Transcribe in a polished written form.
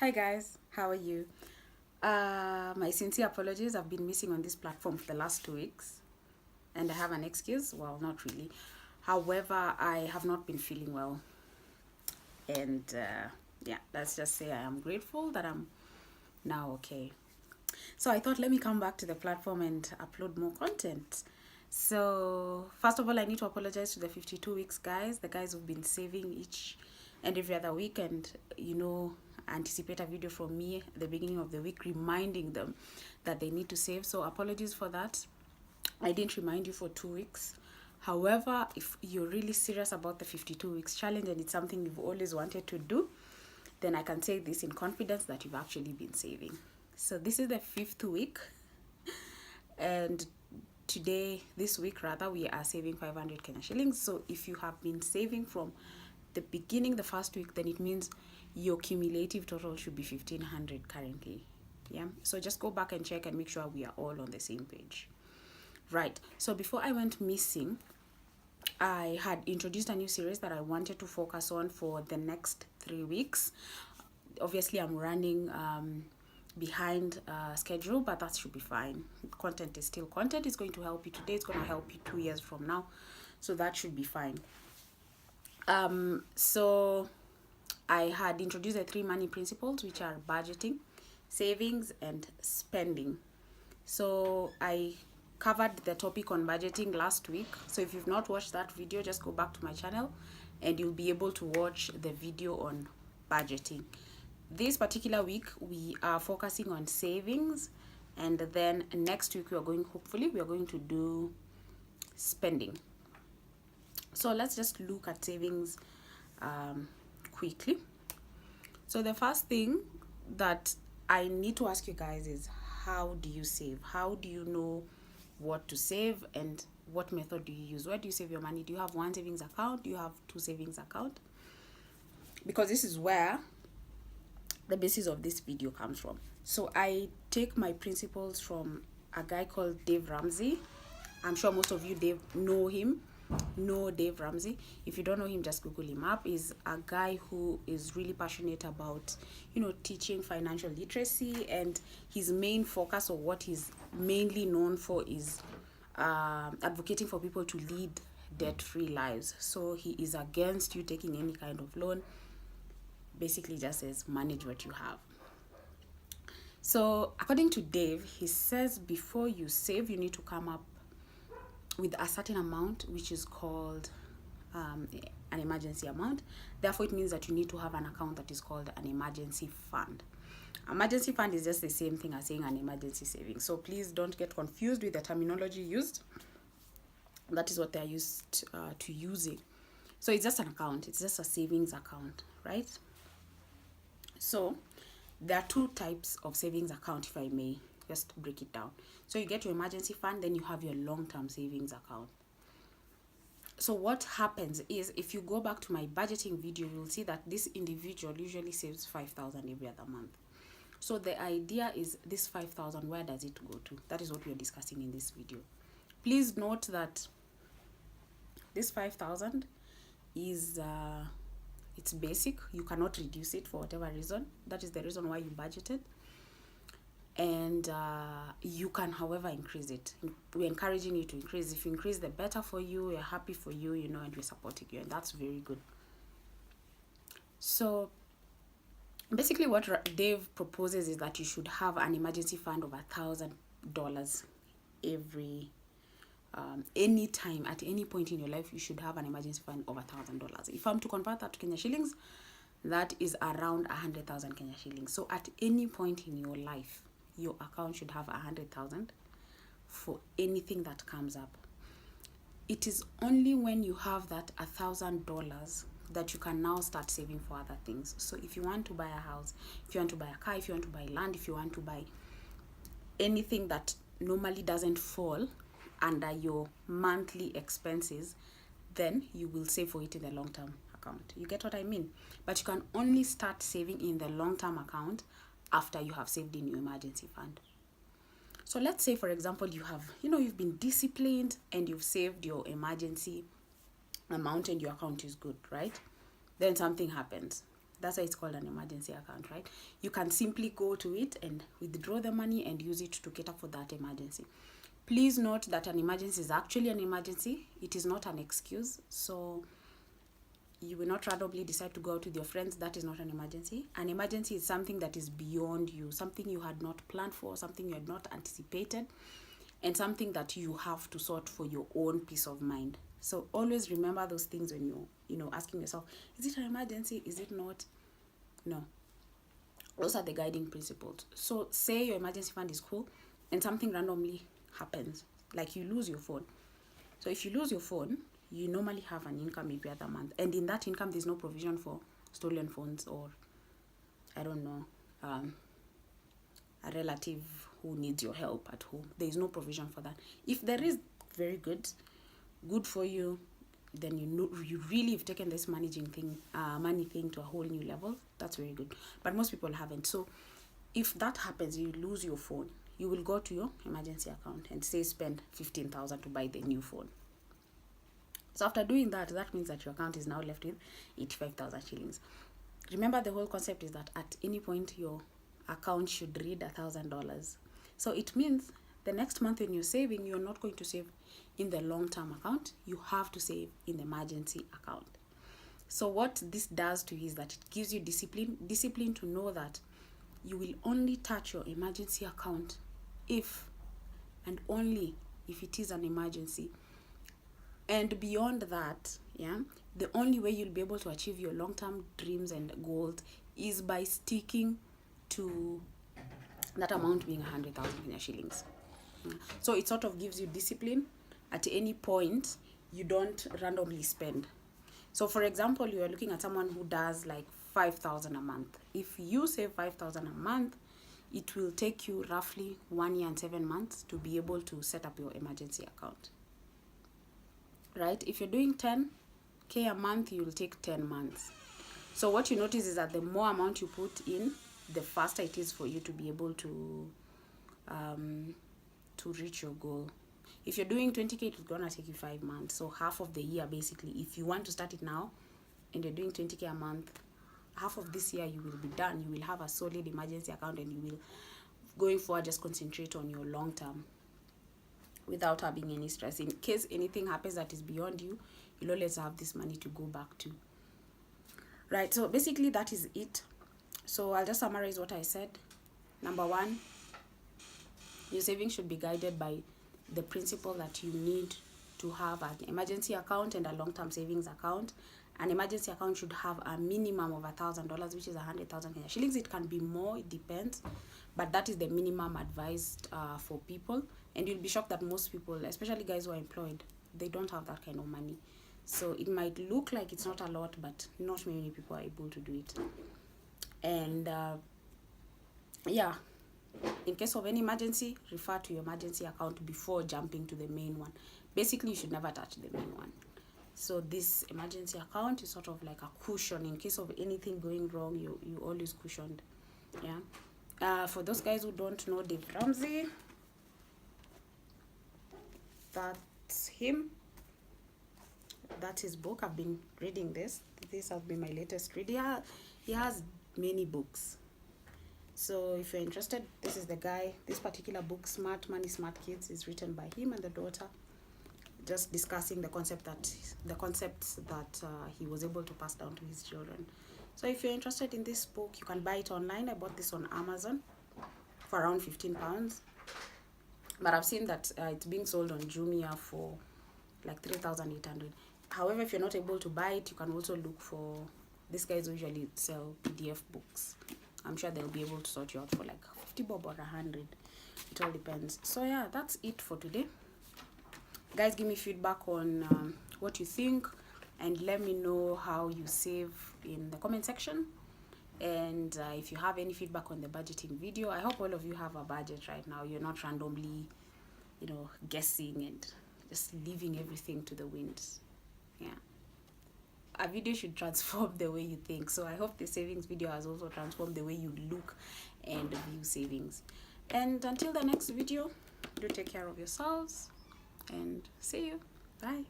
Hi guys, how are you? My sincere apologies. I've been missing on this platform for the last 2 weeks, and I have an excuse. Well, not really. However, I have not been feeling well, and yeah, let's just say I am grateful that I'm now okay. So I thought, let me come back to the platform and upload more content. So first of all, I need to apologize to the 52 weeks guys, the guys who've been saving each and every other week, and anticipate a video from me at the beginning of the week reminding them that they need to save. So apologies for that. I didn't remind you for 2 weeks. However, if you're really serious about the 52 weeks challenge and it's something you've always wanted to do, then I can say this in confidence that you've actually been saving. So this is the 5th week, and this week rather, we are saving 500 Kenya shillings. So if you have been saving from the beginning, the first week, then it means your cumulative total should be 1500 currently. Yeah, so just go back and check and make sure we are all on the same page. Right, so before I went missing, I had introduced a new series that I wanted to focus on for the next 3 weeks. Obviously, I'm running behind schedule, but that should be fine. Content is still content. It's going to help you today. It's going to help you 2 years from now. So that should be fine. So I had introduced the 3 money principles, which are budgeting, savings, and spending. So I covered the topic on budgeting last week. So if you've not watched that video, just go back to my channel and you'll be able to watch the video on budgeting. This particular week, we are focusing on savings, and then next week hopefully we are going to do spending. So let's just look at savings quickly. So the first thing that I need to ask you guys is, how do you save? How do you know what to save, and what method do you use? Where do you save your money? Do you have one savings account? Do you have 2 savings account? Because this is where the basis of this video comes from. So I take my principles from a guy called Dave Ramsey. I'm sure most of you know Dave Ramsey. If you don't know him, just Google him up. He's a guy who is really passionate about, teaching financial literacy, and his main focus, or what he's mainly known for, is advocating for people to lead debt-free lives. So he is against you taking any kind of loan. Basically just says, manage what you have. So according to Dave, he says before you save, you need to come up with a certain amount, which is called an emergency amount. Therefore, it means that you need to have an account that is called an emergency fund. Emergency fund is just the same thing as saying an emergency savings. So please don't get confused with the terminology used. That is what they're used to using. So it's just an account. It's just a savings account, right? So there are 2 types of savings account, if I may just break it down. So you get your emergency fund, then you have your long-term savings account. So what happens is, if you go back to my budgeting video, you'll see that this individual usually saves 5,000 every other month. So the idea is, this 5,000, where does it go to? That is what we are discussing in this video. Please note that this 5,000 is it's basic. You cannot reduce it for whatever reason. That is the reason why you budgeted. And you can, however, increase it. We're encouraging you to increase. If you increase, the better for you. We're happy for you, and we're supporting you, and that's very good. So basically what Dave proposes is that you should have an emergency fund of $1,000 every any time, at any point in your life. You should have an emergency fund of $1,000. If I'm to convert that to Kenya shillings, that is around 100,000 Kenya shillings. So at any point in your life, your account should have 100,000 for anything that comes up. It is only when you have that $1,000 that you can now start saving for other things. So if you want to buy a house, if you want to buy a car, if you want to buy land, if you want to buy anything that normally doesn't fall under your monthly expenses, then you will save for it in the long-term account. You get what I mean? But you can only start saving in the long-term account after you have saved in your emergency fund. So let's say, for example, you have, you've been disciplined and you've saved your emergency amount and your account is good, right? Then something happens. That's why it's called an emergency account, right? You can simply go to it and withdraw the money and use it to cater for that emergency. Please note that an emergency is actually an emergency. It is not an excuse. So you will not randomly decide to go out with your friends. That is not an emergency. An emergency is something that is beyond you, something you had not planned for, something you had not anticipated, and something that you have to sort for your own peace of mind. So always remember those things when you're asking yourself, is it an emergency? Is it not? No. Those are the guiding principles. So say your emergency fund is cool and something randomly happens, like you lose your phone. So if you lose your phone, you normally have an income every other month, and in that income there's no provision for stolen phones, or I don't know, a relative who needs your help at home. There is no provision for that. If there is, very good for you. Then you really have taken this money thing to a whole new level. That's very good. But most people haven't. So if that happens, you lose your phone, you will go to your emergency account and say spend 15,000 to buy the new phone. So after doing that, that means that your account is now left with 85,000 shillings. Remember, the whole concept is that at any point your account should read $1,000. So it means the next month when you're saving, you're not going to save in the long-term account. You have to save in the emergency account. So what this does to you is that it gives you discipline to know that you will only touch your emergency account if and only if it is an emergency. And beyond that, the only way you'll be able to achieve your long-term dreams and goals is by sticking to that amount being 100,000 Kenya shillings. So it sort of gives you discipline. At any point, you don't randomly spend. So for example, you are looking at someone who does like 5,000 a month. If you save 5,000 a month, it will take you roughly 1 year and 7 months to be able to set up your emergency account. Right? If you're doing 10K a month, you will take 10 months. So what you notice is that the more amount you put in, the faster it is for you to be able to reach your goal. If you're doing 20K, it's gonna take you 5 months. So half of the year, basically, if you want to start it now and you're doing 20K a month, half of this year you will be done. You will have a solid emergency account, and you will, going forward, just concentrate on your long term without having any stress. In case anything happens that is beyond you, you'll always have this money to go back to. Right, so basically that is it. So I'll just summarize what I said. Number 1, your savings should be guided by the principle that you need to have an emergency account and a long-term savings account. An emergency account should have a minimum of $1,000, which is 100,000 Kenya shillings. It can be more, it depends, but that is the minimum advised for people. And you'll be shocked that most people, especially guys who are employed, they don't have that kind of money. So it might look like it's not a lot, but not many people are able to do it. And in case of any emergency, refer to your emergency account before jumping to the main one. Basically, you should never touch the main one. So this emergency account is sort of like a cushion. In case of anything going wrong, you always cushioned. For those guys who don't know Dave Ramsey, that's him. That's his book. I've been reading this. This has been my latest read. He has many books. So if you're interested, this is the guy. This particular book, Smart Money, Smart Kids, is written by him and the daughter, just discussing the concepts that he was able to pass down to his children. So if you're interested in this book, you can buy it online. I bought this on Amazon for around £15. But I've seen that it's being sold on Jumia for like 3,800. However, if you're not able to buy it, you can also look for, these guys usually sell PDF books. I'm sure they'll be able to sort you out for like 50 bob or 100. It all depends. So yeah, that's it for today. Guys, give me feedback on what you think, and let me know how you save in the comment section. And if you have any feedback on the budgeting video, I hope all of you have a budget right now. You're not randomly, guessing and just leaving everything to the winds. A video should transform the way you think. So I hope the savings video has also transformed the way you look and view savings. And until the next video, do take care of yourselves and see you. Bye.